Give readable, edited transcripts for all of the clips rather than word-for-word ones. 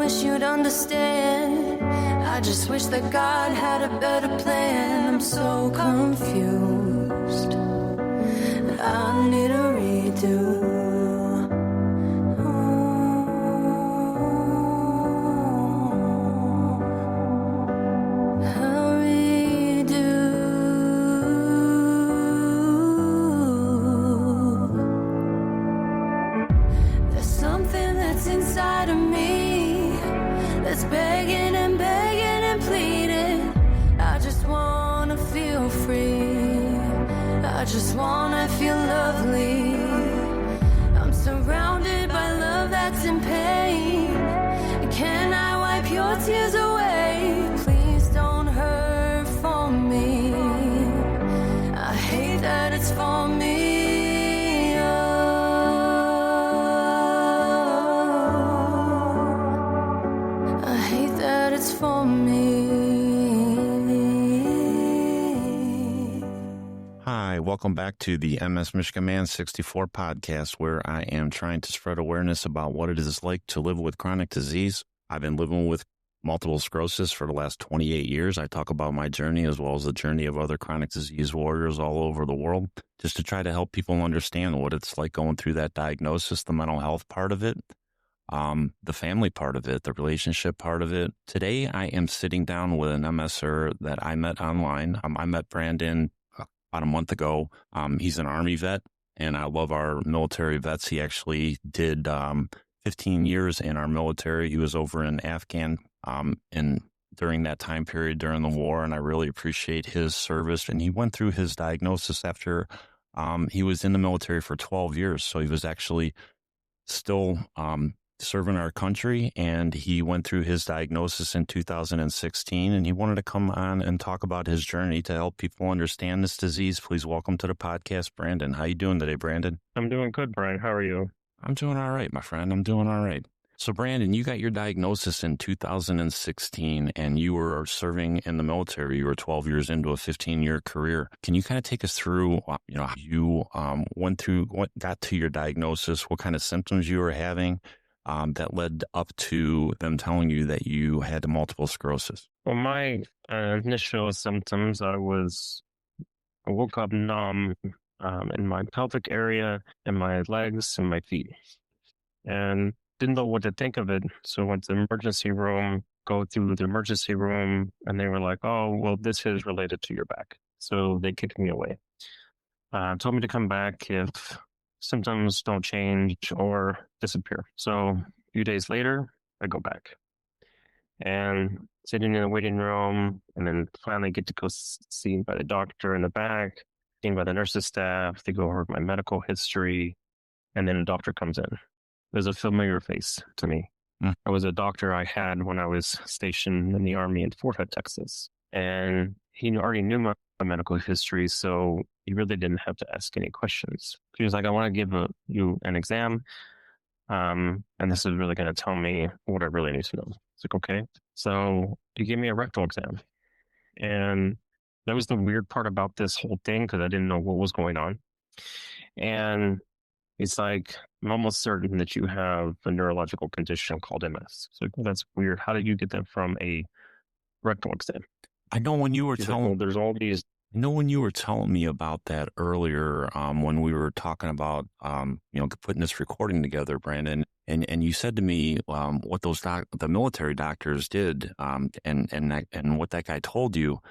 wish you'd understand. I just wish that God had a better plan. I'm so confused. I need a redo. Inside of me that's begging and begging and pleading. I just wanna feel free. I just wanna feel lovely. I'm surrounded by love that's in pain. Can I wipe your tears away? Please don't hurt for me. I hate that it's for me. It's for me. Hi, welcome back to the MS Michigan Man 64 podcast, where I am trying to spread awareness about what it is like to live with chronic disease. I've been living with multiple sclerosis for the last 28 years. I talk about my journey as well as the journey of other chronic disease warriors all over the world, just to try to help people understand what it's like going through that diagnosis, the mental health part of it, the family part of it, the relationship part of it. Today, I am sitting down with an MSer that I met online. I met Brandon about a month ago. He's an Army vet, and I love our military vets. He actually did 15 years in our military. He was over in Afghanistan during that time period during the war, and I really appreciate his service. And he went through his diagnosis after he was in the military for 12 years. So he was actually still serving our country, and he went through his diagnosis in 2016, and he wanted to come on and talk about his journey to help people understand this disease. Please welcome to the podcast, Brandon. How you doing today, Brandon? I'm doing good, Brian. How are you? I'm doing all right, my friend. I'm doing all right. So, Brandon, you got your diagnosis in 2016, and you were serving in the military. You were 12 years into a 15-year career. Can you kind of take us through, how you went through, what got to your diagnosis, what kind of symptoms you were having, that led up to them telling you that you had multiple sclerosis? Well, my initial symptoms, I woke up numb in my pelvic area, in my legs, and my feet, and didn't know what to think of it. So I went to the emergency room, go through the emergency room, and they were like, "Oh, well, this is related to your back." So they kicked me away. Told me to come back if symptoms don't change or disappear. So a few days later, I go back and sitting in the waiting room, and then finally get to go seen by the doctor in the back, seen by the nurses staff. They go over my medical history, and then the doctor comes in. There's a familiar face to me. I was a doctor I had when I was stationed in the Army in Fort Hood, Texas, and he already knew my medical history, so he really didn't have to ask any questions. He was like, "I want to give you an exam, and this is really going to tell me what I really need to know." It's like, okay. So he gave me a rectal exam, and that was the weird part about this whole thing, because I didn't know what was going on. And it's like, "I'm almost certain that you have a neurological condition called MS." So that's weird. How did you get that from a rectal exam? I know when you were telling, there's all these. I know when you were telling me about that earlier, when we were talking about, putting this recording together, Brandon, and you said to me, what those the military doctors did, and what that guy told you,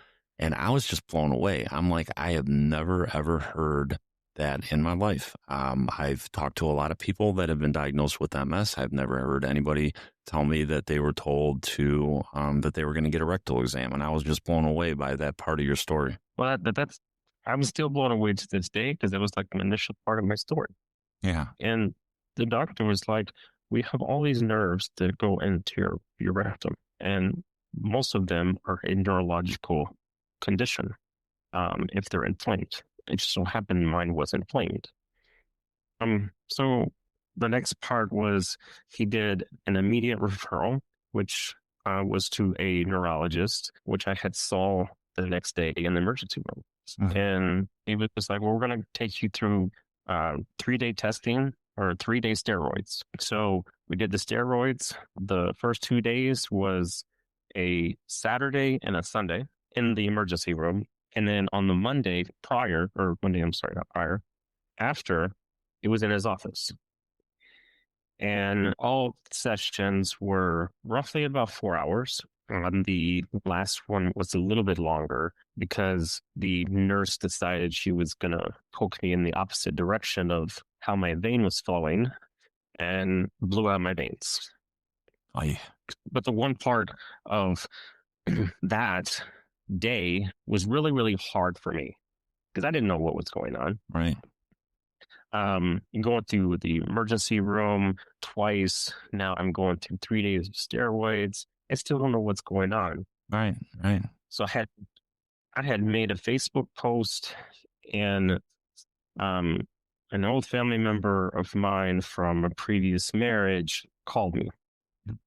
and I was just blown away. I'm like, I have never ever heard that in my life. I've talked to a lot of people that have been diagnosed with MS. I've never heard anybody tell me that they were told to that they were going to get a rectal exam, and I was just blown away by that part of your story. Well, I'm still blown away to this day, because it was like an initial part of my story. Yeah. And the doctor was like, "We have all these nerves that go into your rectum, and most of them are a neurological condition if they're inflamed." It just so happened mine was inflamed. So the next part was he did an immediate referral, which was to a neurologist, which I had saw the next day in the emergency room. Mm-hmm. And he was just like, "Well, we're going to take you through 3-day testing or 3-day steroids." So We did the steroids. The first 2 days was a Saturday and a Sunday in the emergency room. And then on the Monday not prior, after, it was in his office. And all sessions were roughly about 4 hours. The last one was a little bit longer because the nurse decided she was going to poke me in the opposite direction of how my vein was flowing and blew out my veins. Aye. But the one part of that day was really, really hard for me because I didn't know what was going on. Right. Going through the emergency room twice. Now I'm going through 3 days of steroids. I still don't know what's going on. Right. So I had made a Facebook post, and an old family member of mine from a previous marriage called me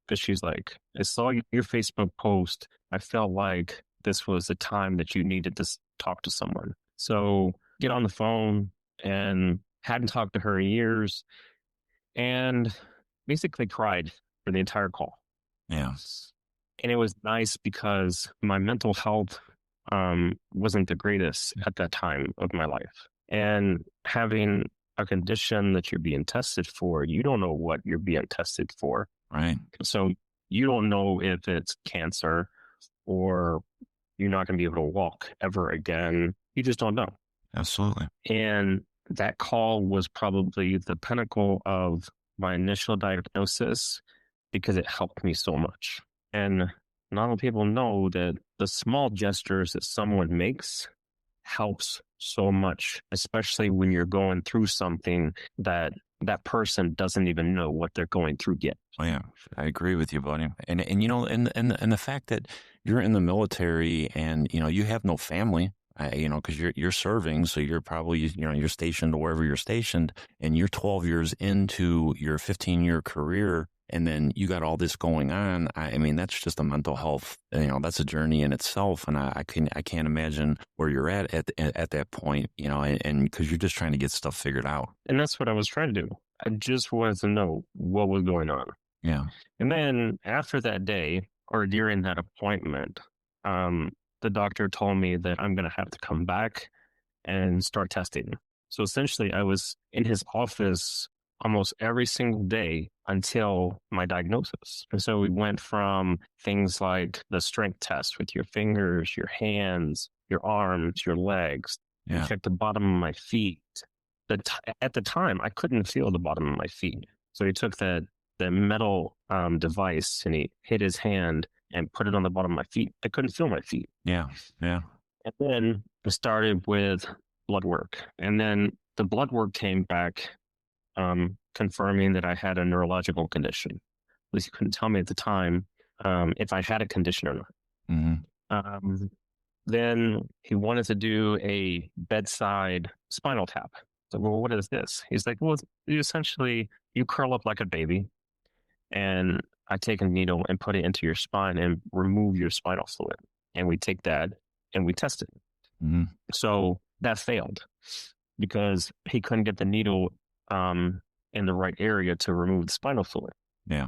because she's like, I saw your Facebook post. I felt like this was the time that you needed to talk to someone. So get on the phone, and hadn't talked to her in years, and basically cried for the entire call. Yeah. And it was nice because my mental health wasn't the greatest at that time of my life. And having a condition that you're being tested for, you don't know what you're being tested for. Right. So you don't know if it's cancer or you're not going to be able to walk ever again. You just don't know. Absolutely. And that call was probably the pinnacle of my initial diagnosis because it helped me so much. And not all people know that the small gestures that someone makes helps so much, especially when you're going through something that person doesn't even know what they're going through yet. Oh yeah, I agree with you, buddy. And and the fact that you're in the military and you have no family, because you're serving, so you're probably you're stationed wherever you're stationed, and you're 12 years into your 15-year career. And then you got all this going on. I mean, that's just a mental health, that's a journey in itself. And I can't imagine where you're at that point, and because you're just trying to get stuff figured out. And that's what I was trying to do. I just wanted to know what was going on. Yeah. And then after that day or during that appointment, the doctor told me that I'm going to have to come back and start testing. So essentially I was in his office almost every single day until my diagnosis. And so we went from things like the strength test with your fingers, your hands, your arms, your legs. Yeah. Check the bottom of my feet. At the time, I couldn't feel the bottom of my feet. So he took the metal device and he hit his hand and put it on the bottom of my feet. I couldn't feel my feet. Yeah. And then I started with blood work. And then the blood work came back confirming that I had a neurological condition. At least he couldn't tell me at the time if I had a condition or not. Mm-hmm. Then he wanted to do a bedside spinal tap. So, well, what is this? He's like, well, you curl up like a baby, and I take a needle and put it into your spine and remove your spinal fluid. And we take that and we test it. Mm-hmm. So that failed because he couldn't get the needle in the right area to remove the spinal fluid. Yeah.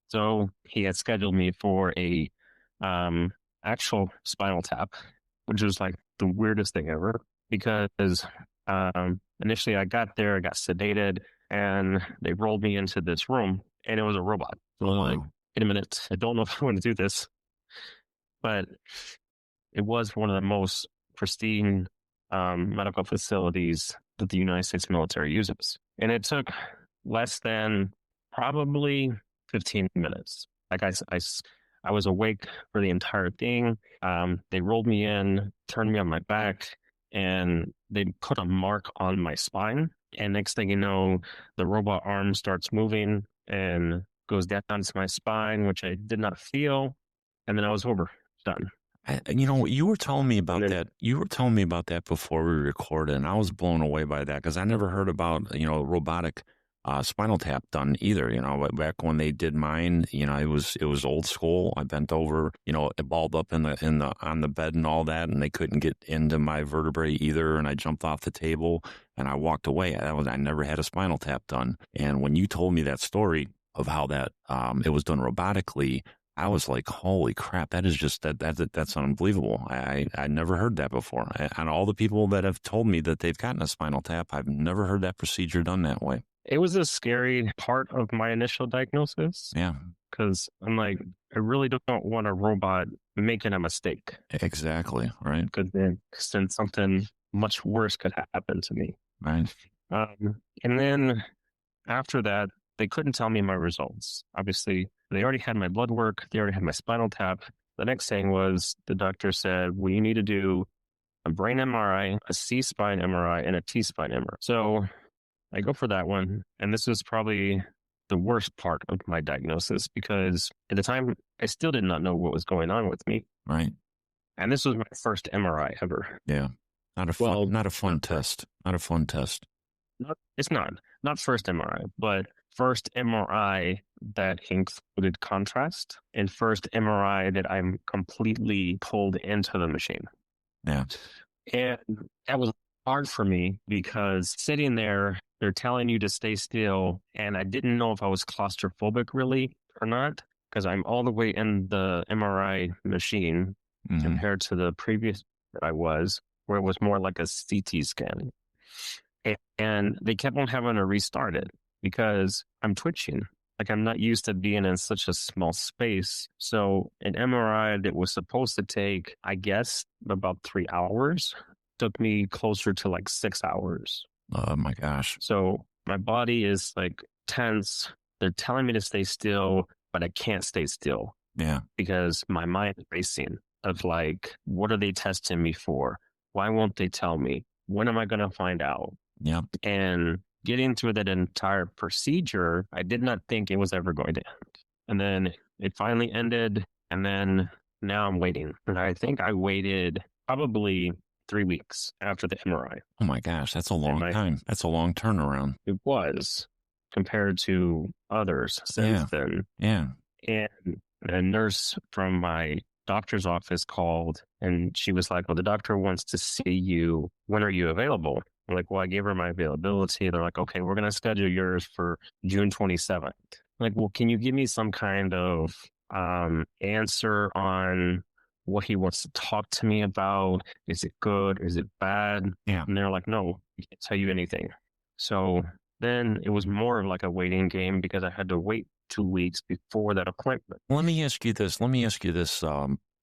So he had scheduled me for a actual spinal tap, which was like the weirdest thing ever because initially I got there, I got sedated, and they rolled me into this room, and it was a robot. So I'm like, wait a minute, I don't know if I want to do this. But it was one of the most pristine medical facilities that the United States military uses. And it took less than probably 15 minutes. Like I was awake for the entire thing. They rolled me in, turned me on my back, and they put a mark on my spine. And next thing you know, the robot arm starts moving and goes down to my spine, which I did not feel. And then I was over, done. You were telling me about that. You were telling me about that before we recorded, and I was blown away by that because I never heard about robotic spinal tap done either. Back when they did mine, it was old school. I bent over, it balled up on the bed and all that, and they couldn't get into my vertebrae either. And I jumped off the table and I walked away. I never had a spinal tap done. And when you told me that story, of how that it was done robotically, I was like, holy crap, that is just that's unbelievable. I never heard that before. And all the people that have told me that they've gotten a spinal tap, I've never heard that procedure done that way. It was a scary part of my initial diagnosis. Yeah, because I'm like, I really don't want a robot making a mistake. exactly. Right. Because then something much worse could happen to me. Right. And then after that, they couldn't tell me my results. Obviously, they already had my blood work. They already had my spinal tap. The next thing was the doctor said, well, you need to do a brain MRI, a C-spine MRI, and a T-spine MRI. So I go for that one. And this is probably the worst part of my diagnosis because at the time, I still did not know what was going on with me. Right. And this was my first MRI ever. Yeah. Not a fun test. Not a fun test. It's not first MRI, but first MRI that included contrast and first MRI that I'm completely pulled into the machine. Yeah. And that was hard for me because sitting there, they're telling you to stay still. And I didn't know if I was claustrophobic really or not because I'm all the way in the MRI machine compared to the previous that I was, where it was more like a CT scan. And they kept on having to restart it because I'm twitching. Like I'm not used to being in such a small space. So an MRI that was supposed to take, I guess, about 3 hours took me closer to like 6 hours. Oh my gosh. So my body is like tense. They're telling me to stay still, but I can't stay still. Yeah. Because my mind is racing of like, what are they testing me for? Why won't they tell me? When am I going to find out? Yeah. And getting through that entire procedure, I did not think it was ever going to end. And then it finally ended. And then now I'm waiting. And I think I waited probably 3 weeks after the MRI. Oh my gosh. That's a long time. That's a long turnaround. It was compared to others since then. Yeah. And a nurse from my doctor's office called and she was like, well, the doctor wants to see you. When are you available? I'm like, well, I gave her my availability. They're like, okay, we're going to schedule yours for June 27th. I'm like, well, can you give me some kind of answer on what he wants to talk to me about? Is it good? Is it bad? Yeah. And they're like, no, we can't tell you anything. So then it was more of like a waiting game because I had to wait 2 weeks before that appointment. Let me ask you this.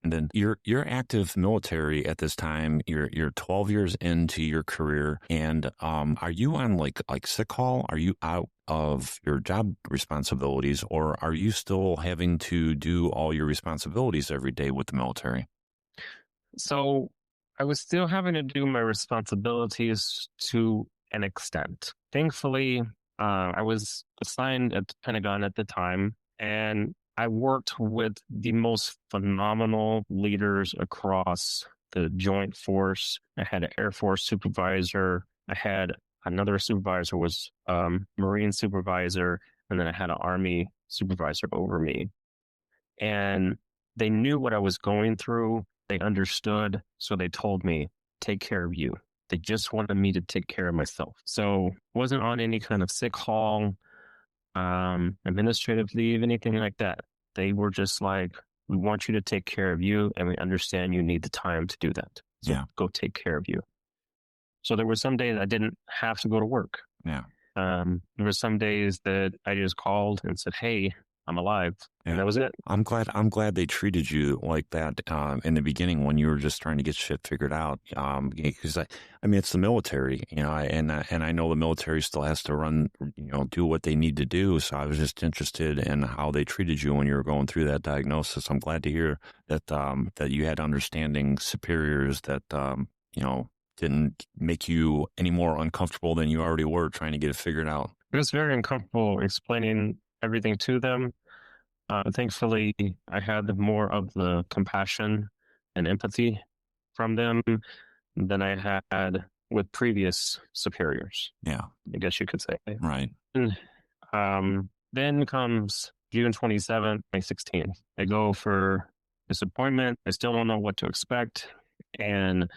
And then you're active military at this time. You're 12 years into your career, and are you on like sick call? Are you out of your job responsibilities, or are you still having to do all your responsibilities every day with the military? So I was still having to do my responsibilities to an extent. Thankfully, I was assigned at the Pentagon at the time, and I worked with the most phenomenal leaders across the Joint Force. I had an Air Force supervisor. I had another supervisor was Marine supervisor, and then I had an Army supervisor over me. And they knew what I was going through. They understood. So they told me, take care of you. They just wanted me to take care of myself. So wasn't on any kind of sick haul, administrative leave, anything like that. They were just like, we want you to take care of you, and we understand you need the time to do that. So go take care of you. So there were some days I didn't have to go to work. Yeah. There were some days that I just called and said, hey, I'm alive. Yeah. And that was it. I'm glad they treated you like that in the beginning when you were just trying to get shit figured out. Because I mean, it's the military, and I know the military still has to run, do what they need to do. So I was just interested in how they treated you when you were going through that diagnosis. I'm glad to hear that that you had understanding superiors that didn't make you any more uncomfortable than you already were trying to get it figured out. It was very uncomfortable explaining everything to them. Thankfully, I had more of the compassion and empathy from them than I had with previous superiors. Yeah. I guess you could say. Right. And, then comes June 27th, 2016. I go for this appointment. I still don't know what to expect. And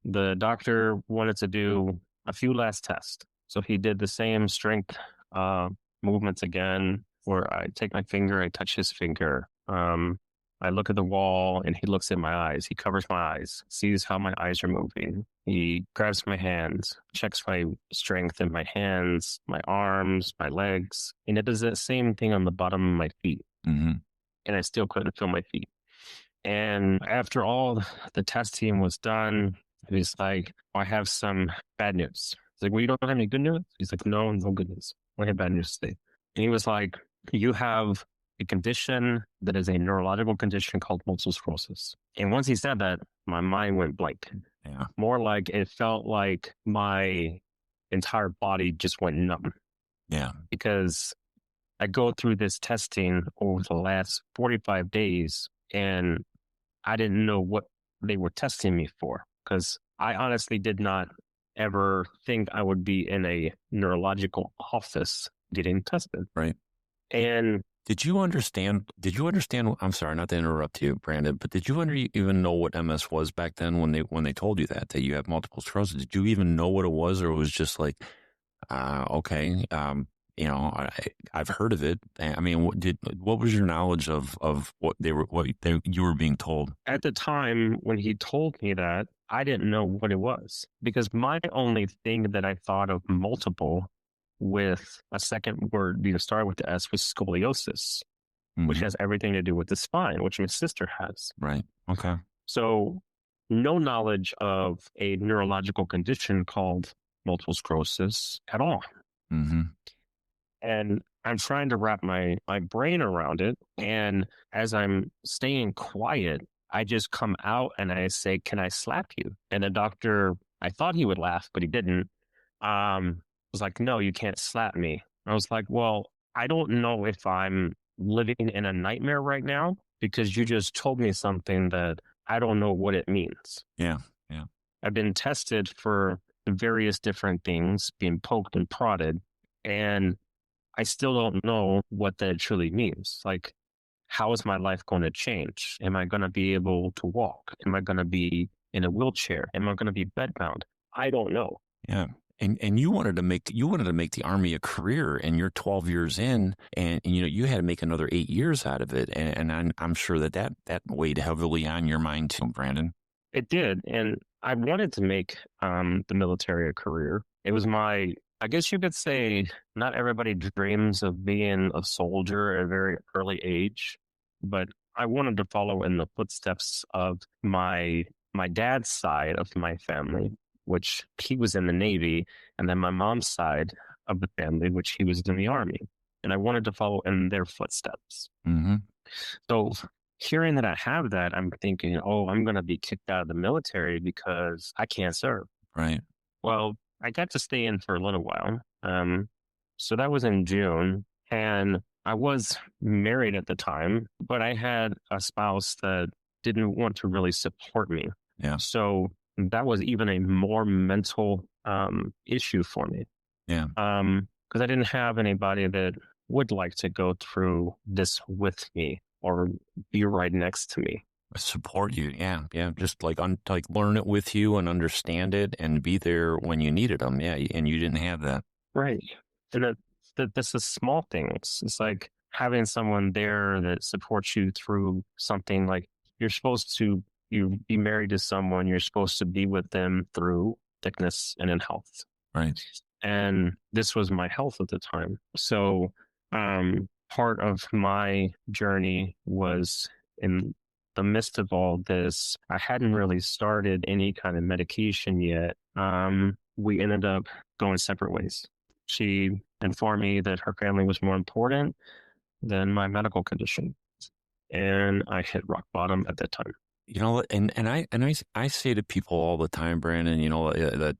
the doctor wanted to do a few last tests. So he did the same strength movements again. where I take my finger, I touch his finger. I look at the wall and he looks at my eyes. He covers my eyes, sees how my eyes are moving. He grabs my hands, checks my strength in my hands, my arms, my legs. And it does the same thing on the bottom of my feet. Mm-hmm. And I still couldn't feel my feet. And after all the testing was done, he's like, I have some bad news. He's like, well, you don't have any good news? He's like, no good news. I have bad news today. And he was like, you have a condition that is a neurological condition called multiple sclerosis. And once he said that, my mind went blank. Yeah. More like it felt like my entire body just went numb. Yeah. Because I go through this testing over the last 45 days and I didn't know what they were testing me for, because I honestly did not ever think I would be in a neurological office getting tested. Right. And Did you understand? I'm sorry, not to interrupt you, Brandon, but did you even know what MS was back then when they told you that you have multiple sclerosis? Did you even know what it was, or it was just like, okay, I've heard of it. I mean, what was your knowledge of what you were being told at the time when he told me that? I didn't know what it was, because my only thing that I thought of multiple with a second word started with the S was scoliosis, which has everything to do with the spine, which my sister has. Right. Okay. So no knowledge of a neurological condition called multiple sclerosis at all. Mm-hmm. And I'm trying to wrap my brain around it. And as I'm staying quiet, I just come out and I say, can I slap you? And the doctor, I thought he would laugh, but he didn't. Was like, no, you can't slap me. I was like, well, I don't know if I'm living in a nightmare right now, because you just told me something that I don't know what it means. Yeah. Yeah. I've been tested for various different things, being poked and prodded, and I still don't know what that truly means. Like, how is my life going to change? Am I going to be able to walk? Am I going to be in a wheelchair? Am I going to be bedbound? I don't know. Yeah. And you wanted to make the Army a career, and you're 12 years in, and you had to make another 8 years out of it, and I'm sure that weighed heavily on your mind too, Brandon. It did, and I wanted to make the military a career. It was I guess you could say, not everybody dreams of being a soldier at a very early age, but I wanted to follow in the footsteps of my dad's side of my family, which he was in the Navy, and then my mom's side of the family, which he was in the Army. And I wanted to follow in their footsteps. Mm-hmm. So hearing that I have that, I'm thinking, oh, I'm going to be kicked out of the military because I can't serve. Right. Well, I got to stay in for a little while. So that was in June, and I was married at the time, but I had a spouse that didn't want to really support me. Yeah. So that was even a more mental issue for me. Yeah. Because I didn't have anybody that would like to go through this with me or be right next to me. Support you. Yeah. Yeah. Just like learn it with you and understand it and be there when you needed them. Yeah. And you didn't have that. Right. And that's a small thing. It's like having someone there that supports you through something. Like, you're supposed to you be married to someone, you're supposed to be with them through sickness and in health. Right. And this was my health at the time. So part of my journey was, in the midst of all this, I hadn't really started any kind of medication yet. We ended up going separate ways. She informed me that her family was more important than my medical condition. And I hit rock bottom at that time. And I say to people all the time, Brandon, that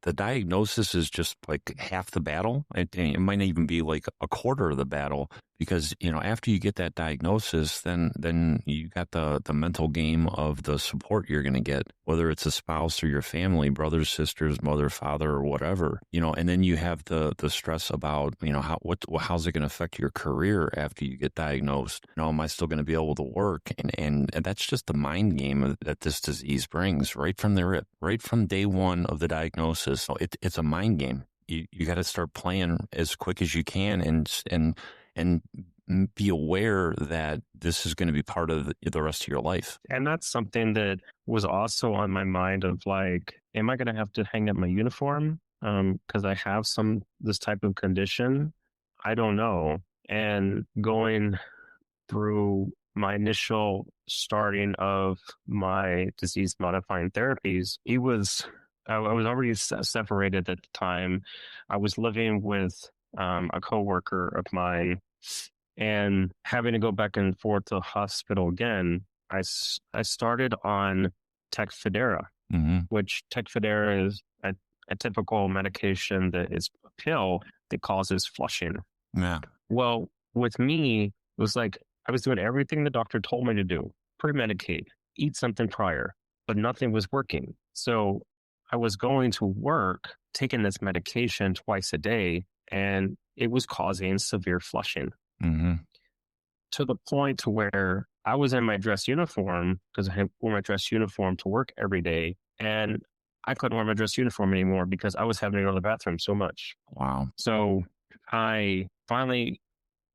the diagnosis is just like half the battle. It might even be like a quarter of the battle, because after you get that diagnosis, then you got the mental game of the support you're going to get, whether it's a spouse or your family, brothers, sisters, mother, father, or whatever. And then you have the stress about how's it going to affect your career after you get diagnosed? Am I still going to be able to work? And that's just the mind game that this disease brings right from the rip, right from day one of the diagnosis. So it's a mind game. You got to start playing as quick as you can, and be aware that this is going to be part of the rest of your life. And that's something that was also on my mind of like, am I going to have to hang up my uniform? Because I have this type of condition. I don't know. And going through my initial starting of my disease modifying therapies, I was already separated at the time. I was living with a coworker of mine, and having to go back and forth to the hospital again. I started on Tecfidera, which Tecfidera is a typical medication that is a pill that causes flushing. Yeah. Well, with me, it was like I was doing everything the doctor told me to do, pre-medicate, eat something prior, but nothing was working. So I was going to work, taking this medication twice a day, and it was causing severe flushing. To the point to where I was in my dress uniform, because I wore my dress uniform to work every day, and I couldn't wear my dress uniform anymore because I was having to go to the bathroom so much. Wow. So I finally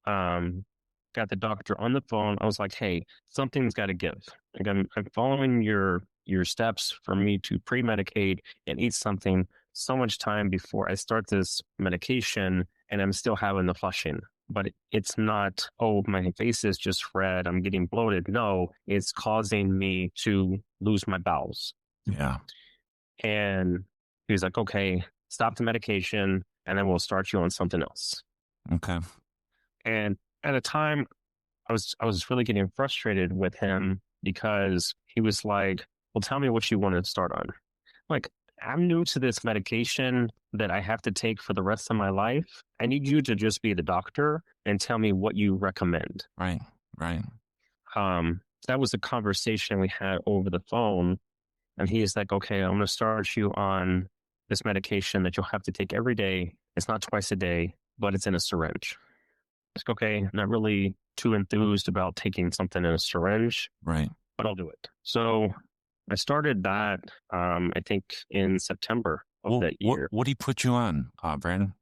got the doctor on the phone. I was like, hey, something's got to give. Like I'm following your steps for me to pre-medicate and eat something so much time before I start this medication, and I'm still having the flushing. But it's not, oh, my face is just red, I'm getting bloated. No, it's causing me to lose my bowels. Yeah. And he was like, okay, stop the medication, and then we'll start you on something else. Okay. And at a time, I was really getting frustrated with him because he was like, well, tell me what you want to start on. Like, I'm new to this medication that I have to take for the rest of my life. I need you to just be the doctor and tell me what you recommend. Right. That was a conversation we had over the phone. And he's like, okay, I'm going to start you on this medication that you'll have to take every day. It's not twice a day, but it's in a syringe. It's like, okay, I'm not really too enthused about taking something in a syringe. Right. But I'll do it. So I started that, I think in September of that year. What do you put you on, Brandon?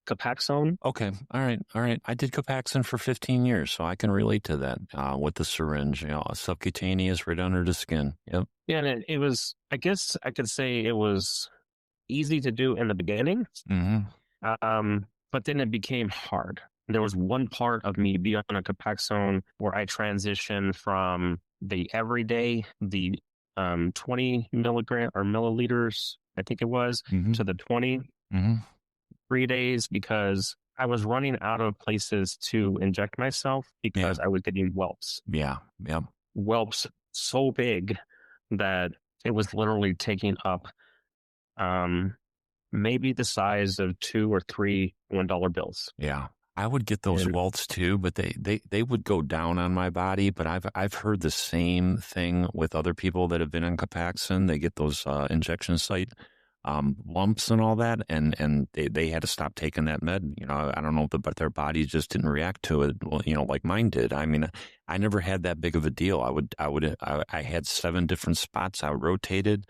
Copaxone. Okay. All right. I did Copaxone for 15 years, so I can relate to that with the syringe, subcutaneous right under the skin. Yep. Yeah, and it was, I guess I could say it was easy to do in the beginning, but then it became hard. There was one part of me being on a Copaxone where I transitioned from the everyday, the 20 milligram or milliliters, I think it was, to the 20 3 days because I was running out of places to inject myself because I was getting whelps. Yeah. Whelps so big that it was literally taking up maybe the size of 2 or 3 $1 bills. Yeah. I would get those welts too, but they would go down on my body. But I've heard the same thing with other people that have been on Copaxone. They get those injection site lumps and all that, and they had to stop taking that med. I don't know, but their bodies just didn't react to it. Well, like mine did. I mean, I never had that big of a deal. I had 7 different spots. I rotated.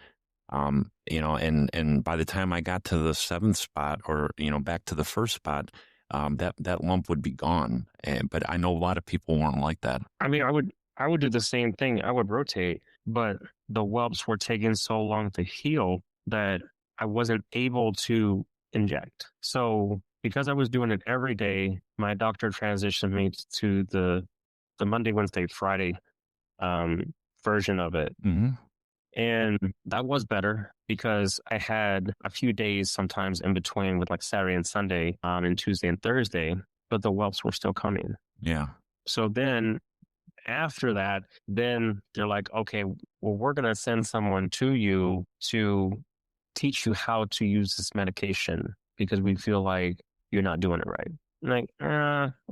And by the time I got to the 7th spot or, back to the first spot, that lump would be gone. But I know a lot of people weren't like that. I mean, I would do the same thing. I would rotate, but the whelps were taking so long to heal that I wasn't able to inject. So because I was doing it every day, my doctor transitioned me to the Monday, Wednesday, Friday version of it. And that was better because I had a few days sometimes in between with like Saturday and Sunday and Tuesday and Thursday, but the whelps were still coming. Yeah. So then after that, then they're like, okay, well, we're going to send someone to you to teach you how to use this medication because we feel like you're not doing it right. I'm like,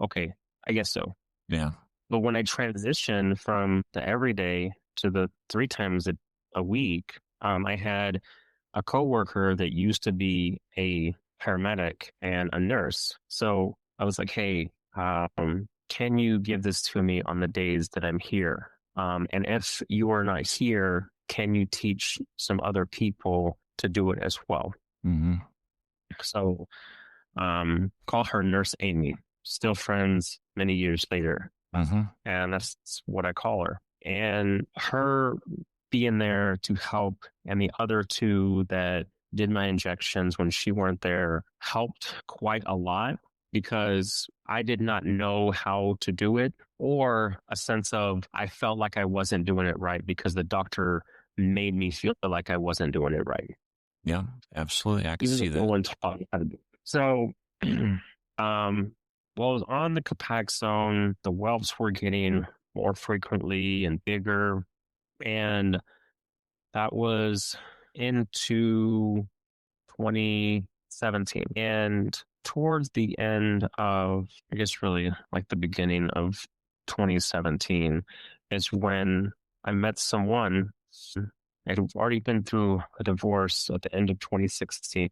okay, I guess so. Yeah. But when I transitioned from the everyday to the 3 times a week, I had a coworker that used to be a paramedic and a nurse. So I was like, hey, can you give this to me on the days that I'm here? And if you are not here, can you teach some other people to do it as well? So call her Nurse Amy. still friends many years later. Mm-hmm. And that's what I call her. And her being there to help, and the other two that did my injections when she weren't there, helped quite a lot, because I did not know how to do it, or a sense of I felt like I wasn't doing it right because the doctor made me feel like I wasn't doing it right. Yeah, absolutely. I can see Even no that. one taught me how to do it. So, while I was on the Copaxone, the welts were getting more frequently and bigger. And that was into 2017. And towards the end of, I guess, really like the beginning of 2017 is when I met someone. I'd already been through a divorce at the end of 2016.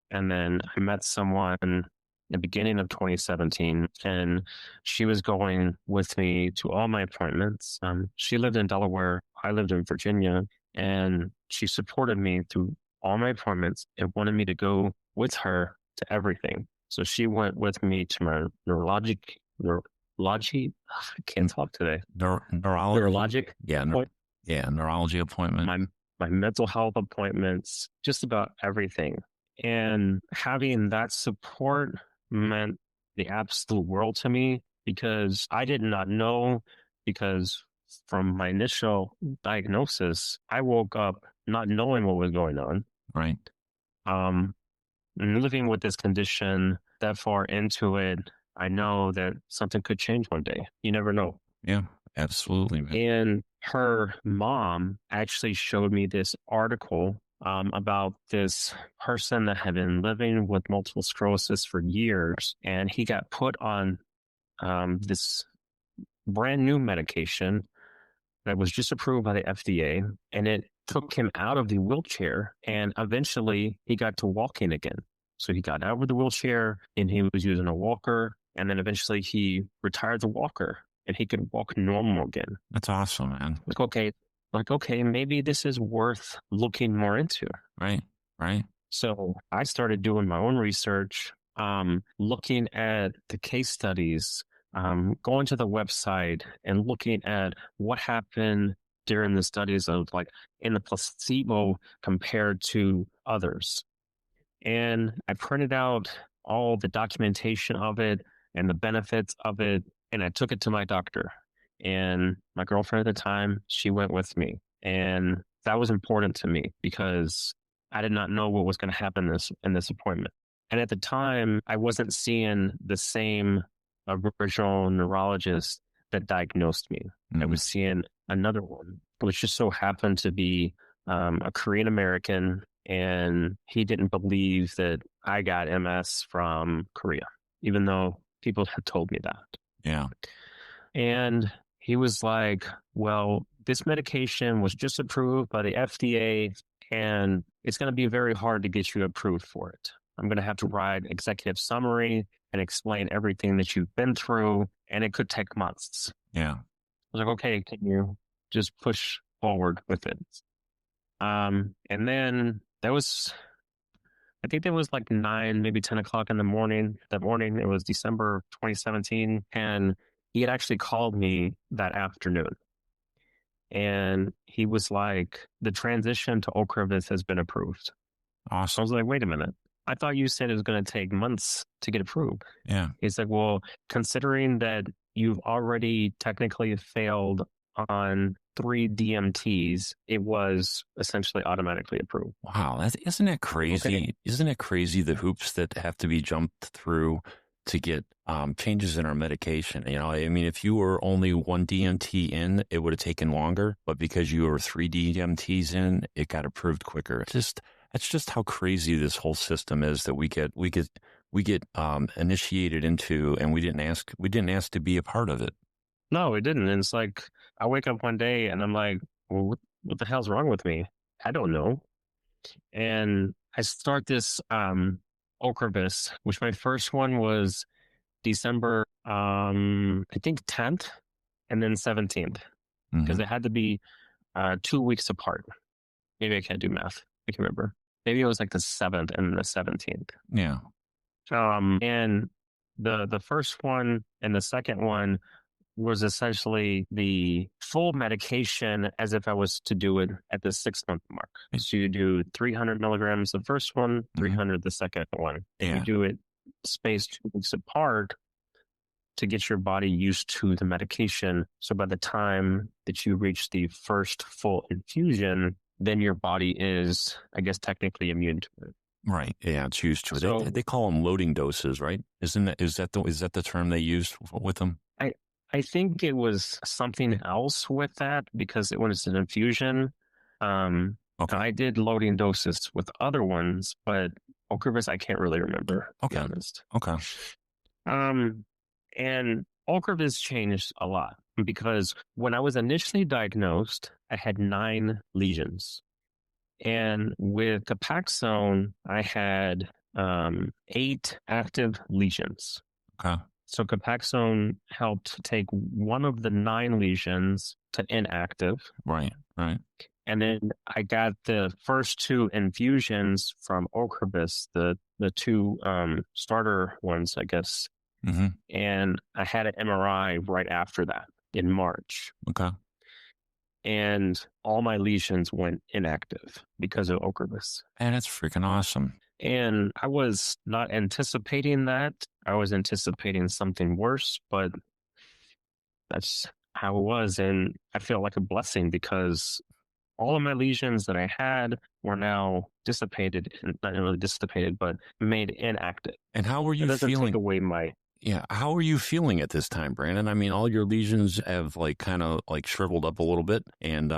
And then I met someone in the beginning of 2017, and she was going with me to all my appointments. She lived in Delaware. I lived in Virginia, and she supported me through all my appointments and wanted me to go with her to everything. So she went with me to my neurology. I can't talk today. Neurology. Neurologic. Yeah. Neurology appointment. My mental health appointments, just about everything. And having that support meant the absolute world to me, because I did not know, because from my initial diagnosis, I woke up not knowing what was going on. Right. And living with this condition that far into it, I know that something could change one day. You never know. Yeah, absolutely, man. And her mom actually showed me this article about this person that had been living with multiple sclerosis for years, and he got put on this brand new medication that was just approved by the FDA, and it took him out of the wheelchair, and eventually he got to walking again. So he got out of the wheelchair and he was using a walker, and then eventually he retired the walker and he could walk normal again. That's awesome, man. Okay, maybe this is worth looking more into. Right. So I started doing my own research, looking at the case studies, going to the website and looking at what happened during the studies of like in the placebo compared to others. And I printed out all the documentation of it and the benefits of it, and I took it to my doctor. And my girlfriend at the time, she went with me. And that was important to me because I did not know what was going to happen in this appointment. And at the time, I wasn't seeing the same original neurologist that diagnosed me. Mm-hmm. I was seeing another one, which just so happened to be a Korean American, and he didn't believe that I got MS from Korea, even though people had told me that. Yeah. And he was like, well, this medication was just approved by the FDA, and it's going to be very hard to get you approved for it. I'm going to have to write executive summary and explain everything that you've been through, and it could take months. Yeah. I was like, okay, can you just push forward with it? And then I think there was like 9, maybe 10 o'clock in the morning. That morning, it was December 2017, and he had actually called me that afternoon. And he was like, the transition to Ocrevus has been approved. Awesome. I was like, wait a minute. I thought you said it was going to take months to get approved. Yeah. He's like, well, considering that you've already technically failed on 3 DMTs, it was essentially automatically approved. Wow. Isn't that crazy? Okay. Isn't it crazy the hoops that have to be jumped through to get changes in our medication? You know, I mean, if you were only 1 DMT in, it would have taken longer, but because you were 3 DMTs in, it got approved quicker. That's just how crazy this whole system is that we get initiated into, and we didn't ask to be a part of it. No, it didn't. And it's like, I wake up one day and I'm like, well, what the hell's wrong with me? I don't know. And I start this Ocrevus, which my first one was December, I think 10th and then 17th, because it had to be 2 weeks apart. Maybe I can't do math. I can't remember. Maybe it was like the 7th and the 17th. Yeah. And the first one and the second one was essentially the full medication as if I was to do it at the 6-month mark. So you do 300 milligrams the first one, 300 the second one. Yeah. You do it spaced 2 weeks apart to get your body used to the medication. So by the time that you reach the first full infusion, then your body is, I guess, technically immune to it. Right. Yeah, it's used to it. So- They call them loading doses, right? Is that the term they used with them? I think it was something else with that because it was an infusion. Okay. I did loading doses with other ones, but Ocrevus I can't really remember, to be honest. Okay. And Ocrevus changed a lot because when I was initially diagnosed, I had 9 lesions. And with Copaxone, I had 8 active lesions. Okay. So Copaxone helped take one of the 9 lesions to inactive. Right. And then I got the first 2 infusions from Ocrevus, the 2 starter ones, I guess. Mm-hmm. And I had an MRI right after that in March. Okay. And all my lesions went inactive because of Ocrevus. And that's freaking awesome. And I was not anticipating that. I was anticipating something worse, but that's how it was. And I feel like a blessing because all of my lesions that I had were now dissipated, not really dissipated, but made inactive. And how were you It doesn't feeling? take away my... Yeah. How are you feeling at this time, Brandon? I mean, all your lesions have kind of shriveled up a little bit and,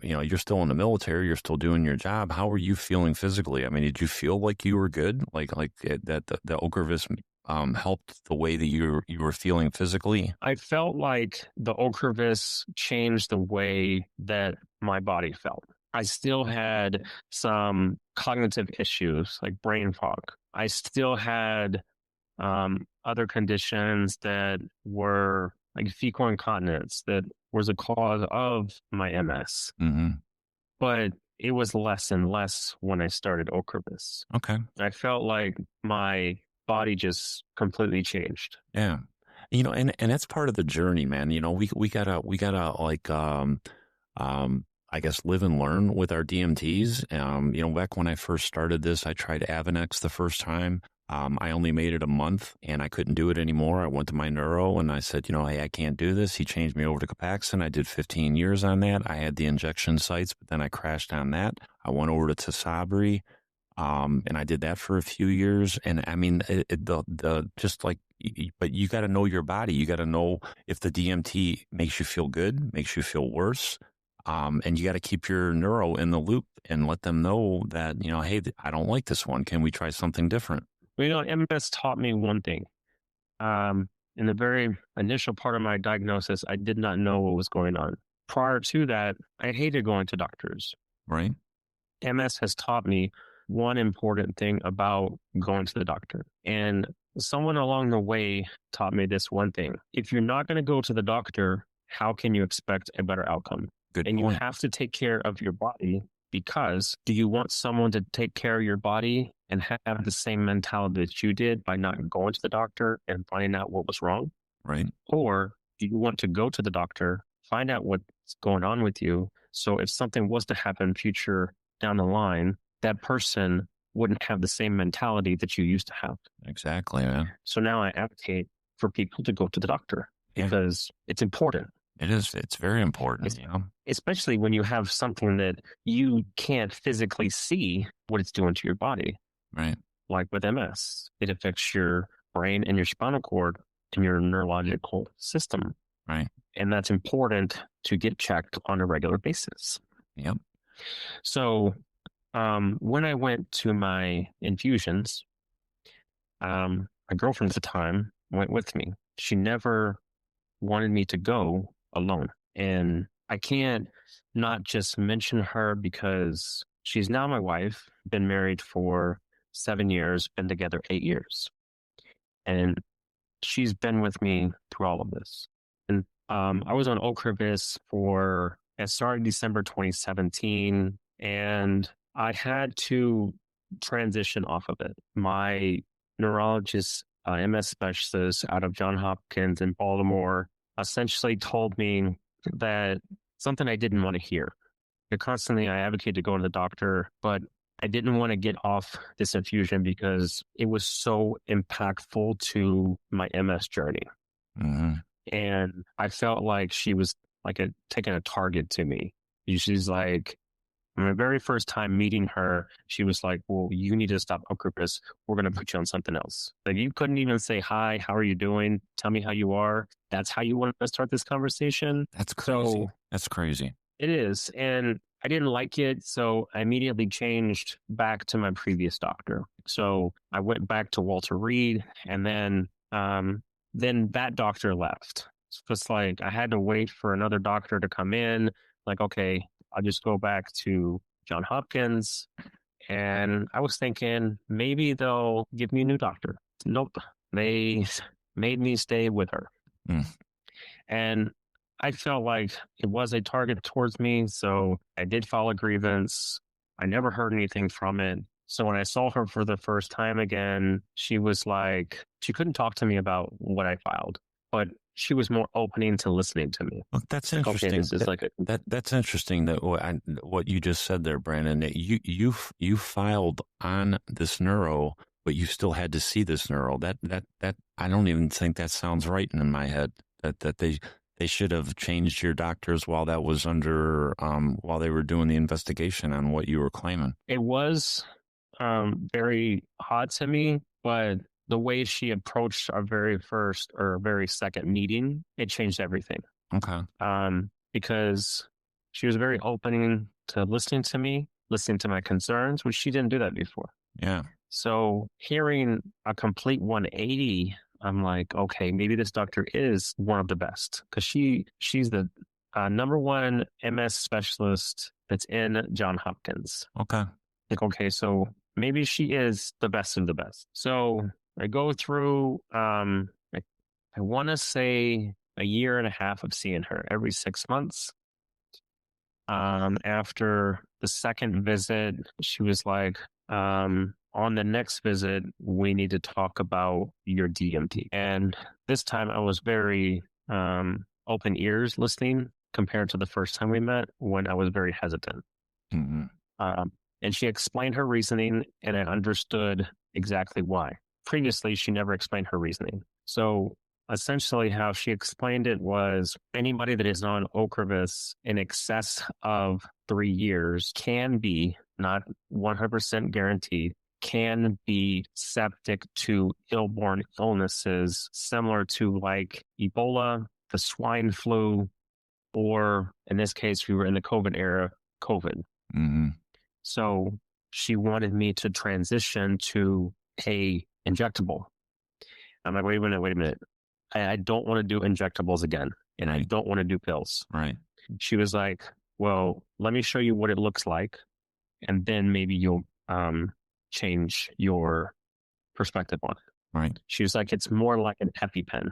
you're still in the military, you're still doing your job. How are you feeling physically? I mean, did you feel like you were good? That the Ocrevus, helped the way that you were feeling physically? I felt like the Ocrevus changed the way that my body felt. I still had some cognitive issues like brain fog. I still had other conditions that were like fecal incontinence that was a cause of my MS. Mm-hmm. But it was less and less when I started Ocrevus. Okay. I felt like my body just completely changed. Yeah. And that's part of the journey, man. We gotta I guess live and learn with our DMTs. Back when I first started this, I tried Avonex the first time. I only made it a month and I couldn't do it anymore. I went to my neuro and I said, hey, I can't do this. He changed me over to Copaxone. I did 15 years on that. I had the injection sites, but then I crashed on that. I went over to Tecfidera, and I did that for a few years. And I mean, but you got to know your body. You got to know if the DMT makes you feel good, makes you feel worse. And you got to keep your neuro in the loop and let them know that, hey, I don't like this one. Can we try something different? Well, MS taught me one thing. In the very initial part of my diagnosis, I did not know what was going on. Prior to that, I hated going to doctors. Right. MS has taught me one important thing about going to the doctor. And someone along the way taught me this one thing. If you're not going to go to the doctor, how can you expect a better outcome? Good and point. You have to take care of your body because do you want someone to take care of your body and have the same mentality that you did by not going to the doctor and finding out what was wrong? Right. Or do you want to go to the doctor, find out what's going on with you? So if something was to happen future down the line, that person wouldn't have the same mentality that you used to have. Exactly, man. So now I advocate for people to go to the doctor because it's important. It is. It's very important. Especially when you have something that you can't physically see what it's doing to your body. Right. Like with MS, it affects your brain and your spinal cord and your neurological system. Right. And that's important to get checked on a regular basis. Yep. So when I went to my infusions, my girlfriend at the time went with me. She never wanted me to go alone. And I can't not just mention her because she's now my wife, been married for 7 years, been together 8 years. And she's been with me through all of this. And I was on Ocrevus it started December 2017, and I had to transition off of it. My neurologist MS specialist out of Johns Hopkins in Baltimore essentially told me that something I didn't want to hear. Constantly, I advocated to go to the doctor, but I didn't want to get off this infusion because it was so impactful to my MS journey. Mm-hmm. And I felt like she was like taking a target to me. She's like, my very first time meeting her, she was like, well, you need to stop Ocrevus. We're going to put you on something else. Like, you couldn't even say, hi, how are you doing? Tell me how you are. That's how you want to start this conversation. That's crazy. So, that's crazy. It is. And I didn't like it. So I immediately changed back to my previous doctor. So I went back to Walter Reed, and then that doctor left. So it's like I had to wait for another doctor to come in. Like, okay, I'll just go back to Johns Hopkins. And I was thinking maybe they'll give me a new doctor. Nope. They made me stay with her. And I felt like it was a target towards me. So I did file a grievance. I never heard anything from it. So when I saw her for the first time again, she was like, she couldn't talk to me about what I filed, but she was more opening to listening to me. Well, that's interesting. Okay, this is that's interesting that what you just said there, Brandon, that you filed on this neuro, but you still had to see this neuro. That I don't even think that sounds right in my head. That they should have changed your doctors while that was under while they were doing the investigation on what you were claiming. It was very odd to me, but the way she approached our very first or very second meeting, it changed everything. Okay. Because she was very open to listening to me, listening to my concerns, which she didn't do that before. Yeah. So hearing a complete 180, I'm like, okay, maybe this doctor is one of the best, because she's the number one MS specialist that's in Johns Hopkins. Okay. Like, okay, so maybe she is the best of the best. So I go through, I want to say a year and a half of seeing her every 6 months. After the second visit, she was like, on the next visit, we need to talk about your DMT. And this time I was very open ears listening compared to the first time we met, when I was very hesitant. Mm-hmm. And she explained her reasoning, and I understood exactly why. Previously, she never explained her reasoning. So essentially how she explained it was anybody that is on Ocrevus in excess of 3 years can be, not 100% guaranteed, can be septic to ill-born illnesses similar to like Ebola, the swine flu, or in this case, we were in the COVID era, COVID. Mm-hmm. So she wanted me to transition to a injectable. I'm like, wait a minute. I don't want to do injectables again, and I don't want to do pills. Right. She was like, well, let me show you what it looks like, and then maybe you'll change your perspective on it. Right. She was like, it's more like an EpiPen.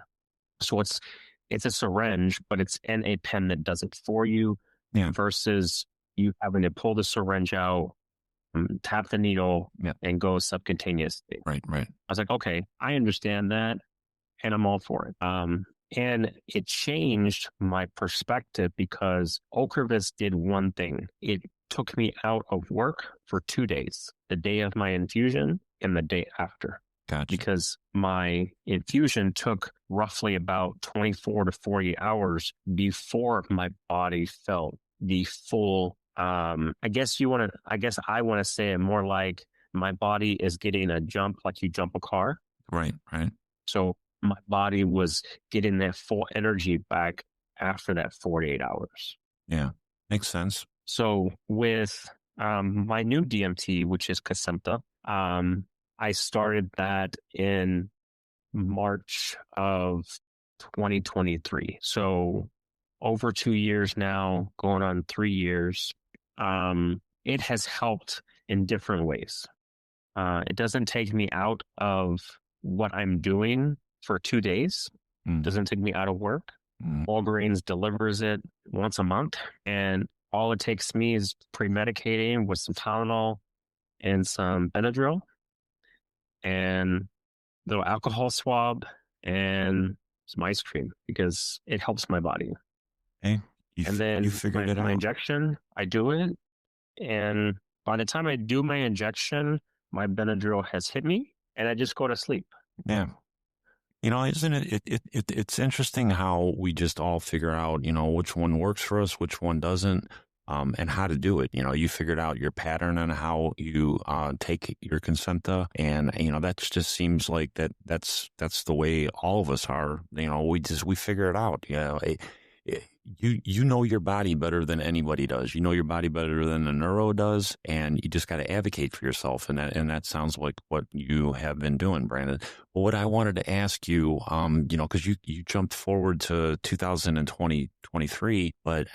So it's a syringe, but it's in a pen that does it for you, versus you having to pull the syringe out, tap the needle, and go subcutaneously. Right. I was like, okay, I understand that, and I'm all for it. And it changed my perspective, because Ocrevus did one thing. It took me out of work for 2 days, the day of my infusion and the day after. Gotcha. Because my infusion took roughly about 24 to 40 hours before my body felt the full, I guess I want to say it more like my body is getting a jump like you jump a car. Right. So my body was getting that full energy back after that 48 hours. Yeah. Makes sense. So with my new DMT, which is Kesimpta, I started that in March of 2023. So over 2 years now, going on 3 years. It has helped in different ways. It doesn't take me out of what I'm doing for 2 days. Doesn't take me out of work. Wolverines delivers it once a month, and all it takes me is pre-medicating with some Tylenol and some Benadryl, and little alcohol swab and some ice cream because it helps my body. Okay. And You then figured it my out. injection, I do it. And by the time I do my injection, my Benadryl has hit me and I just go to sleep. Yeah. Isn't it's interesting how we just all figure out, which one works for us, which one doesn't, and how to do it. You figured out your pattern on how you take your Consenta, and that just seems like that's the way all of us are. We figure it out. You know your body better than anybody does. You know your body better than a neuro does, and you just got to advocate for yourself. And that sounds like what you have been doing, Brandon. But what I wanted to ask you, because you jumped forward to 2023, but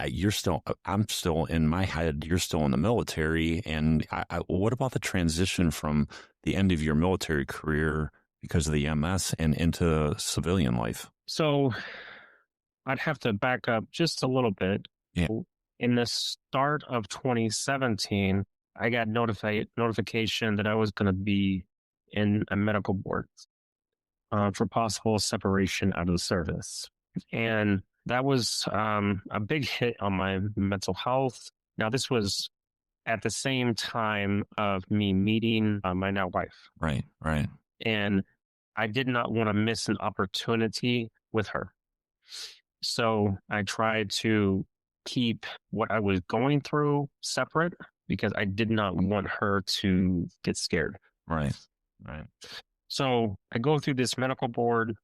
I'm still in my head. You're still in the military, and what about the transition from the end of your military career because of the MS and into civilian life? So I'd have to back up just a little bit. Yeah. In the start of 2017, I got notification that I was going to be in a medical board for possible separation out of the service. And that was a big hit on my mental health. Now, this was at the same time of me meeting my now wife. Right. And I did not want to miss an opportunity with her. So I tried to keep what I was going through separate because I did not want her to get scared. Right. So I go through this medical board,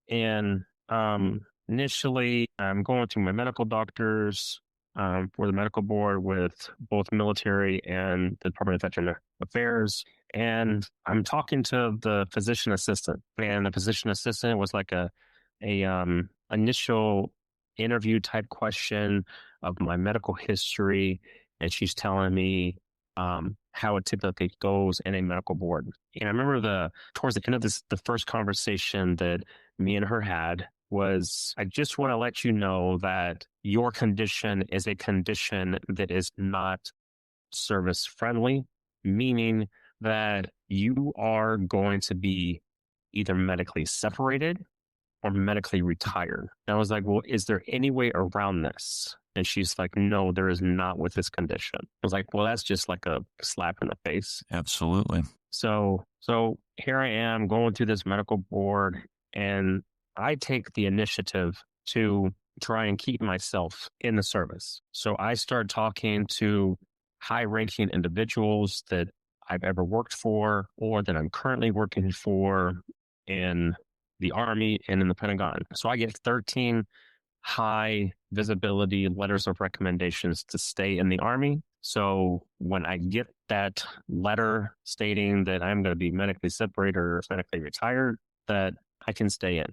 and initially I'm going through my medical doctors for the medical board with both military and the Department of Veteran Affairs. And I'm talking to the physician assistant, and the physician assistant was like a initial interview type question of my medical history, and she's telling me how it typically goes in a medical board. And I remember towards the end of the first conversation that me and her had was, I just want to let you know that your condition is a condition that is not service friendly, meaning that you are going to be either medically separated or medically retired. And I was like, well, is there any way around this? And she's like, no, there is not with this condition. I was like, well, that's just like a slap in the face. Absolutely. So here I am going through this medical board, and I take the initiative to try and keep myself in the service. So I start talking to high-ranking individuals that I've ever worked for or that I'm currently working for in the Army and in the Pentagon. So I get 13 high visibility letters of recommendations to stay in the Army. So when I get that letter stating that I'm going to be medically separated or medically retired, that I can stay in.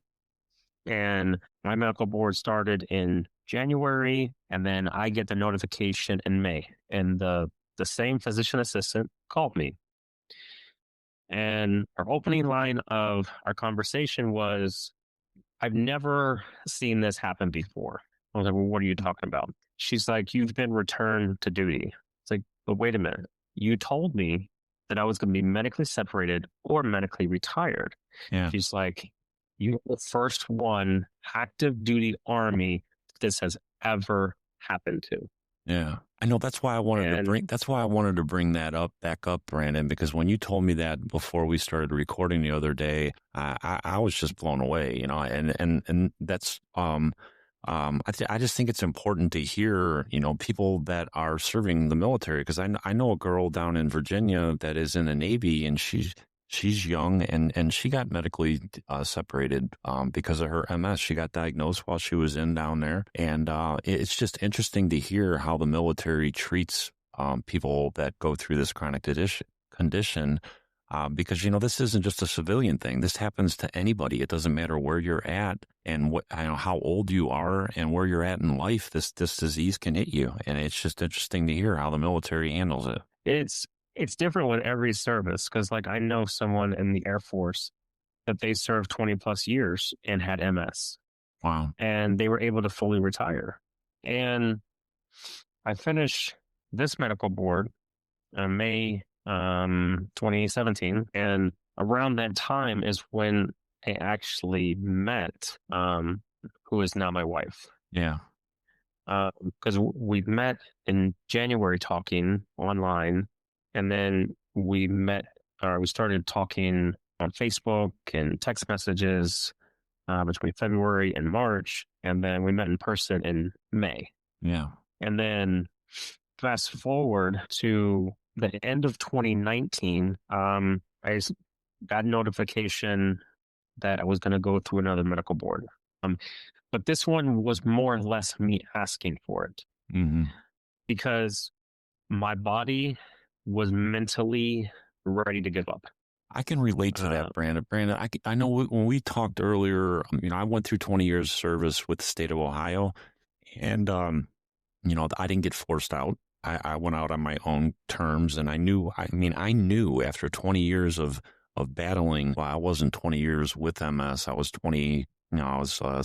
And my medical board started in January, and then I get the notification in May. And the same physician assistant called me. And our opening line of our conversation was, I've never seen this happen before. I was like, well, what are you talking about? She's like, you've been returned to duty. It's like, but wait a minute. You told me that I was going to be medically separated or medically retired. Yeah. She's like, you're the first one active duty Army this has ever happened to. Yeah. I know that's why I wanted to bring that back up, Brandon, because when you told me that before we started recording the other day, I was just blown away, and that's, I just think it's important to hear, people that are serving the military, because I know a girl down in Virginia that is in the Navy, and she's young, and she got medically separated because of her MS. She got diagnosed while she was down there. And it's just interesting to hear how the military treats people that go through this chronic condition. Because, this isn't just a civilian thing. This happens to anybody. It doesn't matter where you're at and how old you are and where you're at in life. This disease can hit you. And it's just interesting to hear how the military handles it. It's different with every service, because like I know someone in the Air Force that they served 20 plus years and had MS. Wow. And they were able to fully retire. And I finished this medical board in May 2017, and around that time is when I actually met who is now my wife. Yeah. Because we met in January talking online, and then we started talking on Facebook and text messages between February and March, and then we met in person in May. Yeah. And then fast forward to the end of 2019, I got notification that I was going to go through another medical board. But this one was more or less me asking for it Mm-hmm. because my body was mentally ready to give up. I can relate to that, Brandon. Brandon, I know when we talked earlier, I went through 20 years of service with the state of Ohio, and, I didn't get forced out. I went out on my own terms, and I knew after 20 years of battling, well, I wasn't 20 years with MS. I was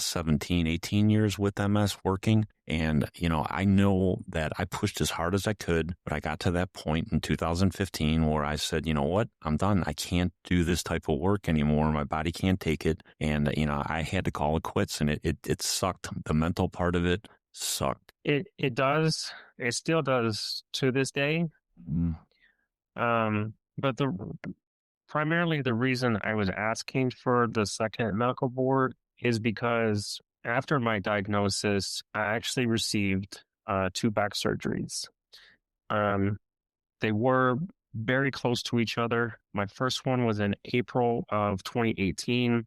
17, 18 years with MS working. And, I know that I pushed as hard as I could, but I got to that point in 2015 where I said, you know what, I'm done. I can't do this type of work anymore. My body can't take it. And, I had to call it quits, and it sucked. The mental part of it sucked. It does. It still does to this day. Mm. But primarily the reason I was asking for the second medical board is because after my diagnosis, I actually received 2 back surgeries. They were very close to each other. My first one was in April of 2018,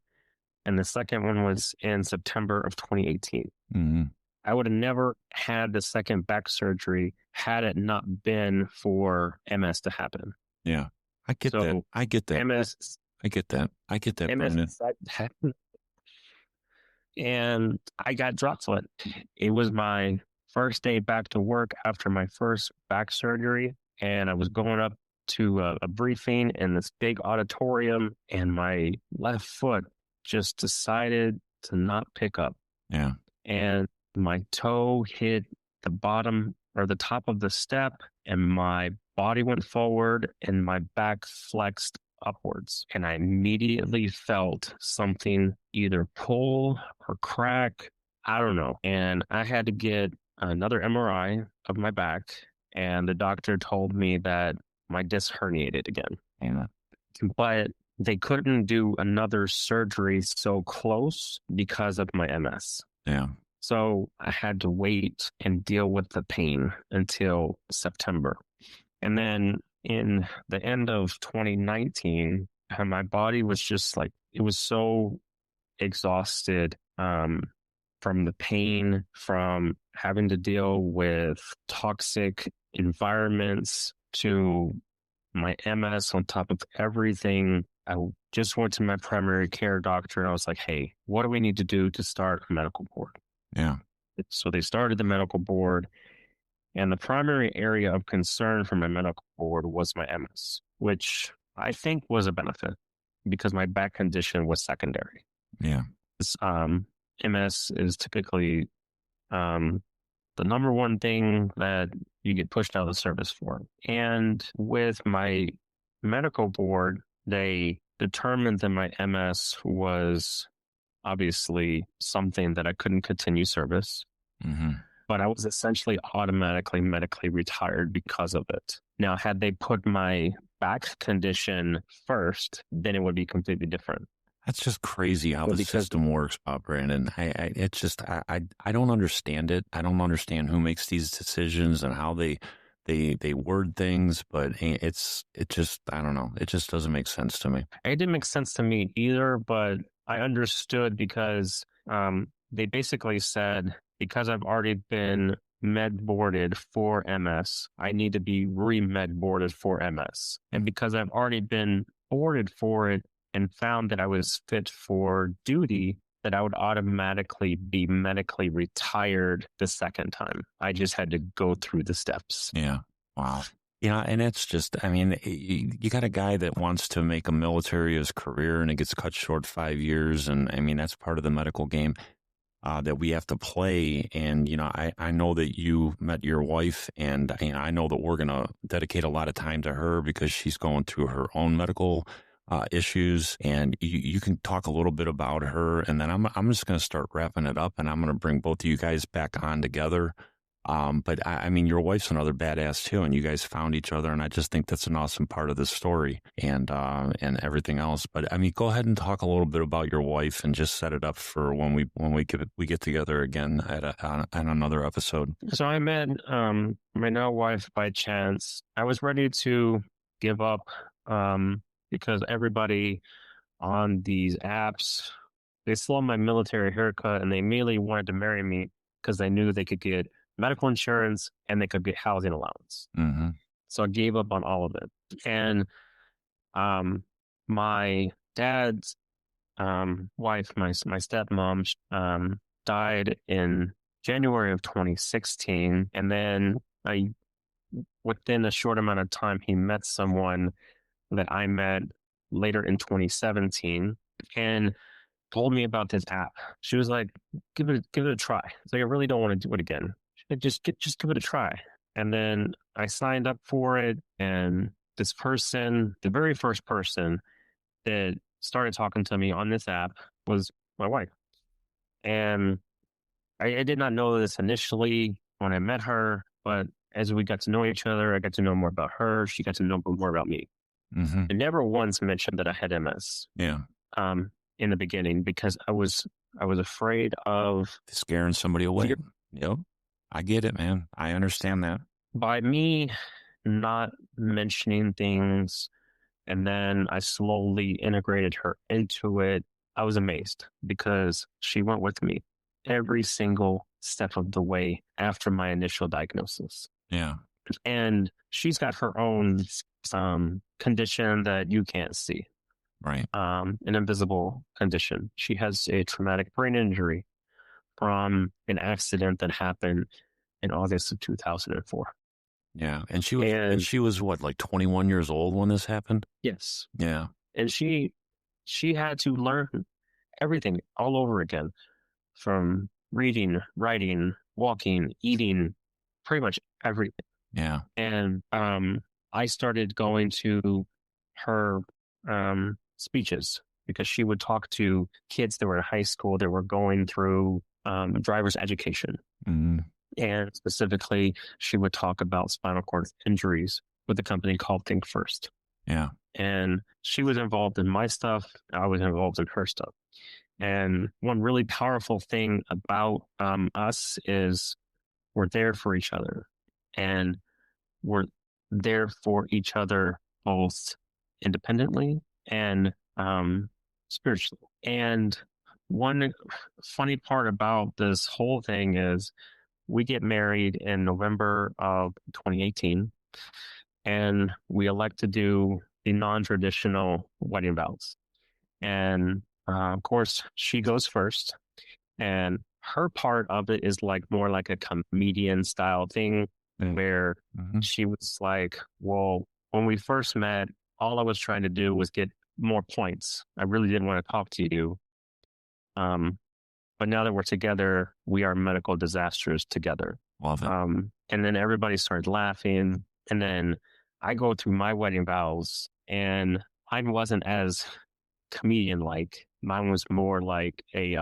and the second one was in September of 2018. Mm-hmm. I would have never had the second back surgery had it not been for MS to happen. Yeah, I get that. I get that. MS. I get that. I get that, MS Brandon. And I got dropped for it. It was my first day back to work after my first back surgery, and I was going up to a briefing in this big auditorium, and my left foot just decided to not pick up. Yeah. And my toe hit the bottom or the top of the step, and my body went forward and my back flexed upwards. And I immediately felt something either pull or crack. I don't know. And I had to get another MRI of my back, and the doctor told me that my disc herniated again. Yeah. But they couldn't do another surgery so close because of my MS. Yeah. So I had to wait and deal with the pain until September. And then in the end of 2019, my body was just like, it was so exhausted from the pain, from having to deal with toxic environments to my MS on top of everything. I just went to my primary care doctor and I was like, hey, what do we need to do to start a medical board? Yeah. So they started the medical board, and the primary area of concern for my medical board was my MS, which I think was a benefit because my back condition was secondary. Yeah. MS is typically the number one thing that you get pushed out of the service for. And with my medical board, they determined that my MS was obviously something that I couldn't continue service, but I was essentially automatically medically retired because of it. Now, had they put my back condition first, then it would be completely different. That's just crazy how the system works, Bob Brandon. I don't understand it. I don't understand who makes these decisions and how they word things, but I don't know. It just doesn't make sense to me. It didn't make sense to me either, but I understood because they basically said, because I've already been med boarded for MS, I need to be re-med boarded for MS. And because I've already been boarded for it and found that I was fit for duty, that I would automatically be medically retired the second time. I just had to go through the steps. Yeah. Wow. Yeah. And it's just, you got a guy that wants to make a military his career and it gets cut short 5 years. And that's part of the medical game that we have to play. And, I know that you met your wife, and I know that we're going to dedicate a lot of time to her because she's going through her own medical issues, and you can talk a little bit about her, and then I'm just going to start wrapping it up, and I'm going to bring both of you guys back on together. But I mean, your wife's another badass too, and you guys found each other, and I just think that's an awesome part of this story, and everything else. But I mean, go ahead and talk a little bit about your wife, and just set it up for when we get together again on another episode. So I met my now wife by chance. I was ready to give up because everybody on these apps, they saw my military haircut and they immediately wanted to marry me because they knew they could get medical insurance and they could get housing allowance. Mm-hmm. So I gave up on all of it. And my dad's wife, my stepmom, died in January of 2016. And then within a short amount of time, he met someone that I met later in 2017 and told me about this app. She was like, give it a try. It's like, I really don't want to do it again. She said, just give it a try. And then I signed up for it. And this person, the very first person that started talking to me on this app was my wife. And I did not know this initially when I met her, but as we got to know each other, I got to know more about her. She got to know more about me. Mm-hmm. I never once mentioned that I had MS. Yeah. In the beginning, because I was afraid of scaring somebody away. Yep. I get it, man. I understand that. By me not mentioning things, and then I slowly integrated her into it, I was amazed because she went with me every single step of the way after my initial diagnosis. Yeah. And she's got her own condition that you can't see. Right. An invisible condition. She has a traumatic brain injury from an accident that happened in August of 2004. Yeah. And she was what, like 21 years old when this happened? Yes. Yeah. And she had to learn everything all over again, from reading, writing, walking, eating, pretty much everything. Yeah. And I started going to her speeches because she would talk to kids that were in high school that were going through driver's education. Mm-hmm. And specifically, she would talk about spinal cord injuries with a company called Think First. Yeah. And she was involved in my stuff. I was involved in her stuff. And one really powerful thing about us is we're there for each other. And we're there for each other both independently and spiritually. And one funny part about this whole thing is we get married in November of 2018, and we elect to do the non-traditional wedding vows. And of course, she goes first, and her part of it is like more like a comedian style thing where she was like, well, when we first met, all I was trying to do was get more points. I really didn't want to talk to you. But now that we're together, we are medical disasters together. Love it. And then everybody started laughing. And then I go through my wedding vows, and mine wasn't as comedian-like. Mine was more like a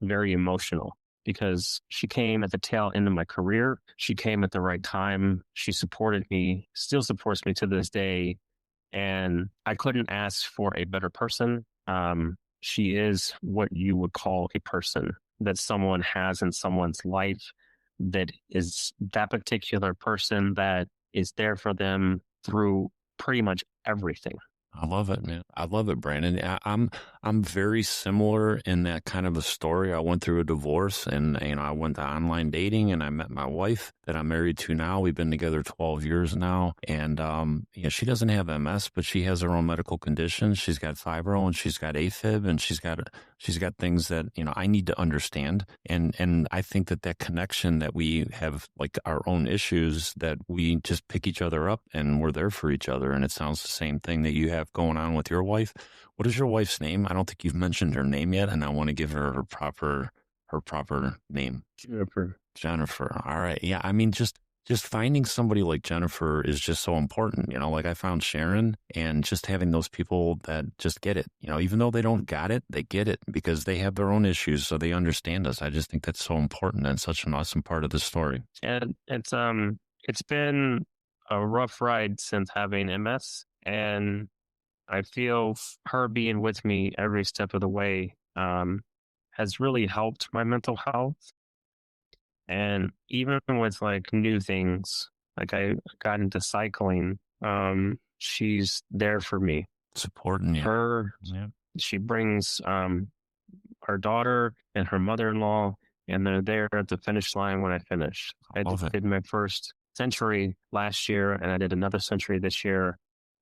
very emotional, because she came at the tail end of my career. She came at the right time. She supported me, still supports me to this day. And I couldn't ask for a better person. She is what you would call a person that someone has in someone's life, that is that particular person that is there for them through pretty much everything. I love it, man. I love it, Brandon. I'm very similar in that kind of a story. I went through a divorce, and I went to online dating, and I met my wife that I'm married to now. We've been together 12 years now, and she doesn't have MS, but she has her own medical conditions. She's got fibro, and she's got AFib, and she's got things that I need to understand, and I think that connection that we have, like our own issues, that we just pick each other up and we're there for each other. And it sounds the same thing that you have going on with your wife. What is your wife's name? I don't think you've mentioned her name yet, and I want to give her her proper name. Jennifer. Jennifer. All right. Yeah. I mean, just just finding somebody like Jennifer is just so important. Like I found Sharon, and just having those people that just get it, even though they don't got it, they get it because they have their own issues. So they understand us. I just think that's so important and such an awesome part of the story. And it's been a rough ride since having MS, and I feel her being with me every step of the way has really helped my mental health. And even with like new things, like I got into cycling, she's there for me. Supporting you. Her, Yeah. she brings her daughter and her mother-in-law, and they're there at the finish line when I finish. I Love it. did my first century last year, and I did another century this year,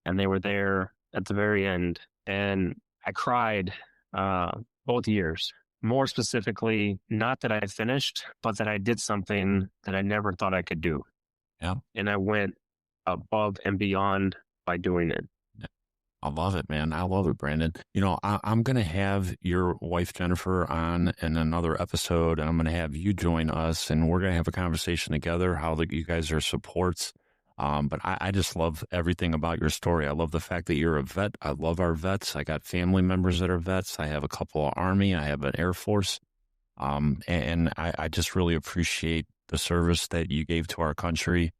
and they were there at the very end. And I cried both years. More specifically, not that I finished, but that I did something that I never thought I could do. Yeah. And I went above and beyond by doing it. I love it, man. I love it, Brandon. I'm going to have your wife, Jennifer, on in another episode, and I'm going to have you join us, and we're going to have a conversation together, how you guys are supports. But I just love everything about your story. I love the fact that you're a vet. I love our vets. I got family members that are vets. I have a couple of Army. I have an Air Force. And I just really appreciate the service that you gave to our country.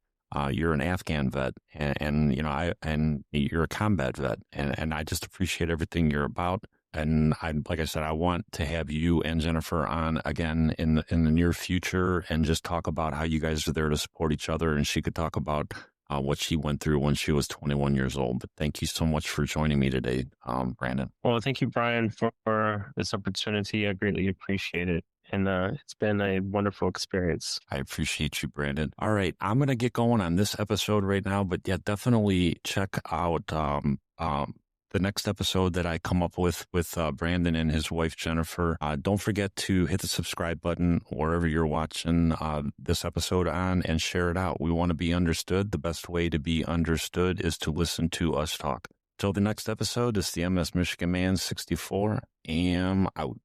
You're an Afghan vet, and you're a combat vet, and I just appreciate everything you're about. And like I said, I want to have you and Jennifer on again in the near future, and just talk about how you guys are there to support each other. And she could talk about what she went through when she was 21 years old. But thank you so much for joining me today, Brandon. Well, thank you, Brian, for this opportunity. I greatly appreciate it. And it's been a wonderful experience. I appreciate you, Brandon. All right, I'm going to get going on this episode right now, but yeah, definitely check out the next episode that I come up with Brandon and his wife, Jennifer. Don't forget to hit the subscribe button wherever you're watching this episode on, and share it out. We want to be understood. The best way to be understood is to listen to us talk. Till the next episode, this is the MS Michigan Man 64. Am out.